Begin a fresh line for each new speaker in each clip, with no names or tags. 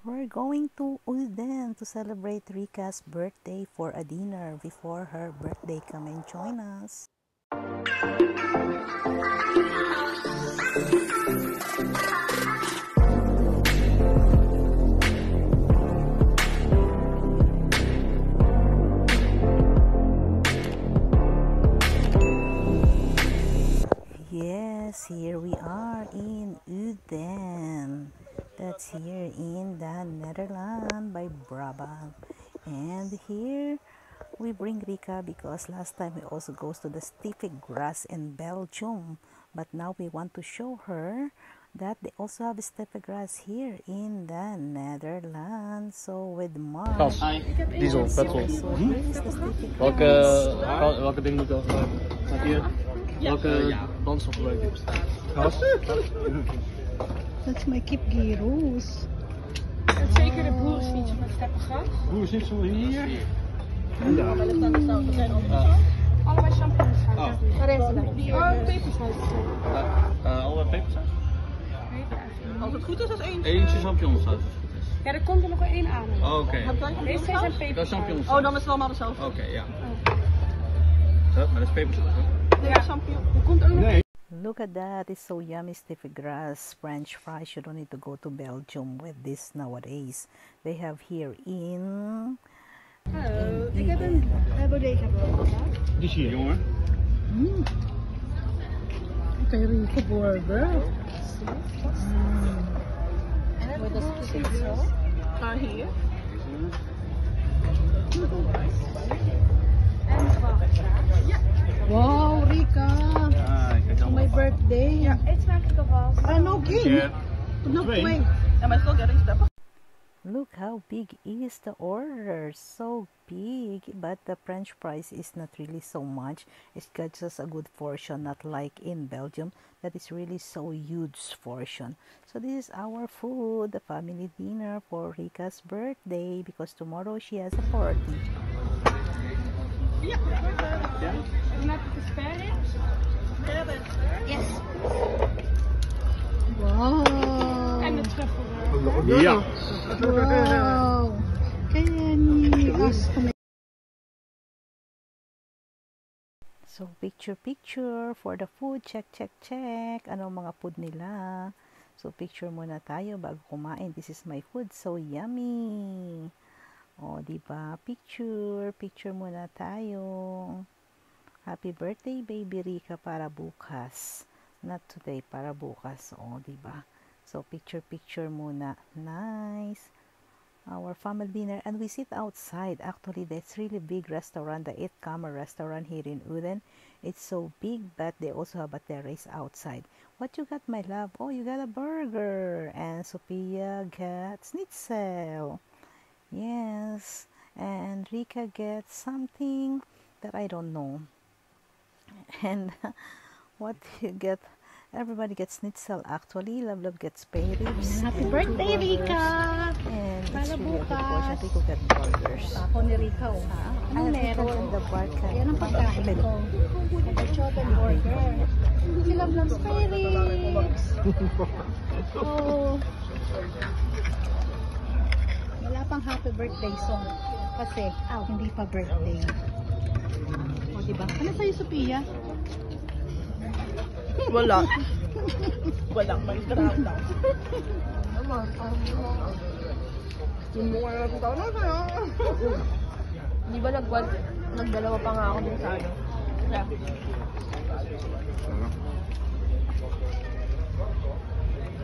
We're going to Uden to celebrate Rika's birthday for a dinner before her birthday. Come and join us. Yes, here we are in Uden. That's here in the Netherlands by Brabant. And here we bring Rika because last time we also goes to the Stevig Gras in Belgium. But now we want to show her that they also have Stevig Gras here in the Netherlands. So with Mark.
Gas, diesel, petrol. Welke ding moet ik gebruiken? Staat hier. Welke brandstof gebruik ik? Gas?
Dat is mijn kipgyros.
Zeker de boerenschnitzel met steppengas.
Boerenschnitzel hier.
En daar. Allebei champignonsaus. Waar is het? Oh, pepersaus.
Allebei pepersaus?
Als het goed is, als één.
Eentje champignonsaus als het goed is.
Ja, er komt er nog één aan.
Oh, oké.
Deze zijn
Dat is
pepersaus.
champignonsaus.
Oh, dan is het allemaal dezelfde.
Oké, ja. Zo, maar dat is pepersaus, hè?
Ja, champignon. Er komt ook nog één.
Look at that, it's so yummy. Stevig Gras French fries. You don't need to go to Belgium with this nowadays. They have here in
Ik heb een bodega brood.
Die is hier, jongen.
Kay Rico burger.
En dat is precies zo. Ga hier. En wacht. Ja.
Wow, Rika!
Kijk dan.
My birthday!
Ja, eet smaak ik alvast.
No king! No
Twee.
way!
Ja, maar het is wel getting steppen.
Look how big is the order. So big, but the French fries is not really so much. It's got just a good portion, not like in Belgium that is really so huge portion. So this is our food, the family dinner for Rika's birthday, because tomorrow she has a party.
Ja. En heb ik asparagus? Yes.
Wow!
En de truffel.
Ja.
Wow! So picture for the food. Check. Ano mga food nila? So picture muna tayo bago kumain. This is my food. So yummy. O, diba? Picture muna tayo. Happy birthday, baby Rika, para bukas. Not today, para bukas. O, diba? So picture muna. Nice. Our family dinner, and we sit outside. Actually, that's really big restaurant, the 8-Kammer restaurant here in Uden. It's so big, but they also have a terrace outside. What you got, my love? Oh, you got a burger, and Sophia got schnitzel. Yes, and Rika gets something that I don't know. And what you get? Everybody gets schnitzel actually. Love gets spare ribs.
Happy birthday, Rika!
And
Para
it's really a good
bukas.
portion. Rico get burgers.
Ako ni Rika, oh. Anong meron?
The vodka.
Yan ang pagkain ko. Chocolate burger. Si Love spare ribs. Oh. Wala pang happy birthday song. Kasi, hindi pa birthday. O, diba? Ano sa'yo, Sophia?
Wala. Walang may drama. Hindi mo nga nakita na kaya. Di ba nagdalawa pa nga ako dun sa ano? Yeah.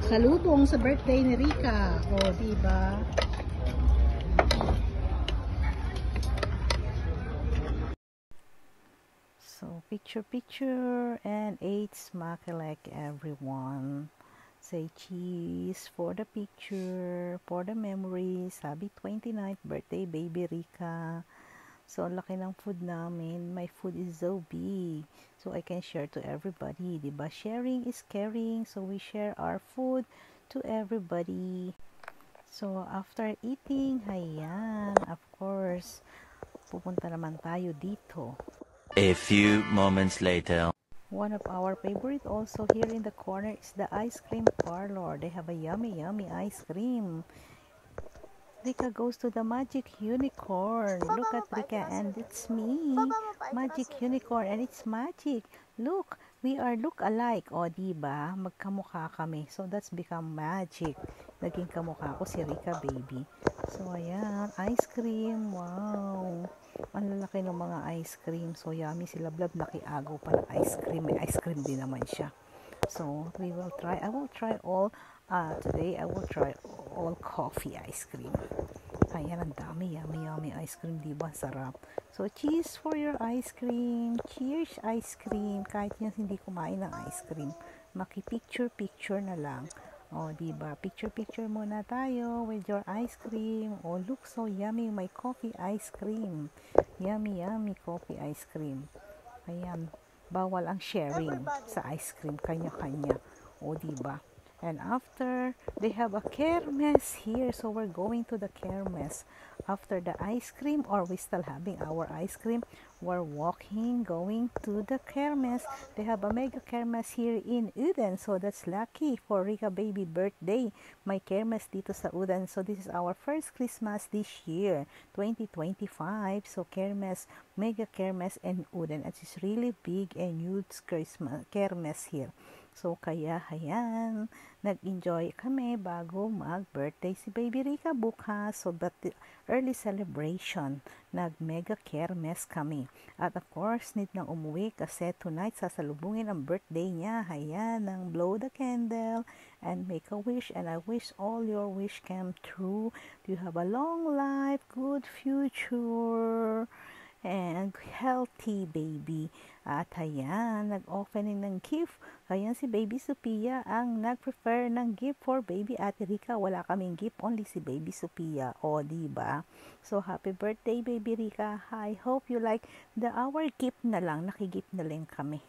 Salubong sa birthday ni Rika. O, diba? So, picture and ate smack like everyone. Say cheese for the picture, for the memories. Happy 29th birthday, baby Rika. So, laki ng food namin. My food is so big. So, I can share to everybody. Diba? Sharing is caring. So, we share our food to everybody. So, after eating, hayan, of course, pupunta naman tayo dito.
A few moments later.
One of our favorite also here in the corner is the ice cream parlor. They have a yummy ice cream. Rika goes to the magic unicorn. Look at Rika, and it's me. Magic unicorn, and it's magic. Look, we are look alike. O, diba? Magkamukha kami. So, that's become magic. Naging kamukha ko si Rika, baby. So, ayan. Ice cream. Wow. Ang lalaki ng mga ice cream. So, yummy. Si Lablab nakiagaw pa ng ice cream. May ice cream din naman siya. So, we will try. I will try all. Today, I will try all coffee ice cream. Ayan, ang dami. Yummy ice cream. Diba? Sarap. So, cheers for your ice cream. Cheers, ice cream. Kahit yan hindi kumain ng ice cream. Maki-picture na lang. O, diba? Picture muna tayo with your ice cream. Oh, look so yummy. My coffee ice cream. Yummy coffee ice cream. Ayan. Bawal ang sharing sa ice cream. Kanya-kanya. O, diba? And after, they have a kermes here. So, we're going to the kermes. After the ice cream, or we still having our ice cream, we're walking, going to the kermes. They have a mega kermes here in Uden. So, that's lucky for Rika baby birthday. May kermes dito sa Uden. So, this is our first Christmas this year, 2025. So, kermes, mega kermes in Uden. It's really big and huge Christmas kermes here. So, kaya, ayan, nag-enjoy kami bago mag-birthday si Baby Rika bukas. So, but the early celebration, nag-mega kermes kami. At of course, need nang umuwi kasi tonight sasalubungin ang birthday niya. Ayan, nang blow the candle and make a wish. And I wish all your wish come true. You have a long life, good future, and healthy baby. At ayan, nag-opening ng gift. Ayan si Baby Sophia ang nag-prefer ng gift for Baby Ate Rika. Wala kaming gift, only si Baby Sophia. O, diba? So, happy birthday, Baby Rika. I hope you like our gift na lang. Nakigift na lang kami.